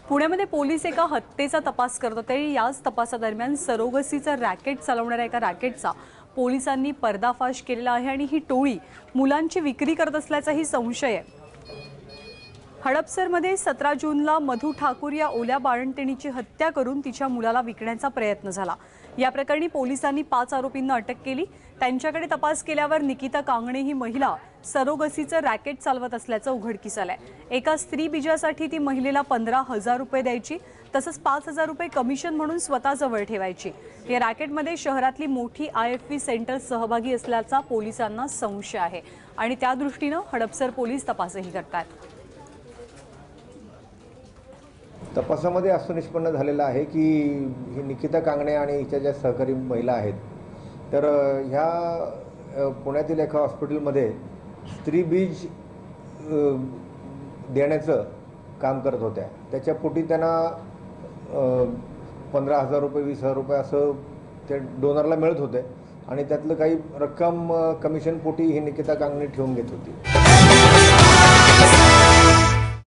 पुण्यामध्ये पोलीस एका हत्येचा तपास करत होते। याच तपासादरम्यान सरोगसीचा रॅकेट चालवणाऱ्या एका रॅकेटचा पोलिसांनी पर्दाफाश केलेला आहे आणि ही टोळी मुलांची विक्री करत असल्याचाही संशय आहे। हडपसरमध्ये 17 जूनला मधु ठाकूर या ओल्या बाळंतिणीची हत्या करून तिच्या मुलाला विकण्याचा प्रयत्न झाला। या प्रकरणी पोलिसांनी 5 आरोपींना अटक केली। त्यांच्याकडे तपास केल्यावर निकिता कांगणे ही महिला सरोगसीचं रॅकेट चालवत असल्याचं उघडकीस आलंय। एका स्त्री बीजासाठी ती महिलेला 15,000 रुपये द्यायची, तसंच 5,000 रुपये कमिशन म्हणून स्वतःजवळ ठेवायची। या रॅकेटमध्ये शहरातली मोठी IFV सेंटर सहभागी असल्याचा पोलिसांना संशय आहे आणि त्या दृष्टीने हडपसर पोलीस तपासही करतात। तपासामध्ये असं निष्पन्न झालेलं आहे की ही निकिता कांगणे आणि हिच्या ज्या सहकारी महिला आहेत, तर ह्या पुण्यातील एका हॉस्पिटलमध्ये स्त्रीबीज देण्याचं काम करत होत्या। त्याच्या पोटी त्यांना 15,000 रुपये 20,000 रुपये असं ते डोनरला मिळत होते आणि त्यातलं काही रक्कम कमिशन पोटी ही निकिता कांगणे ठेवून घेत होती।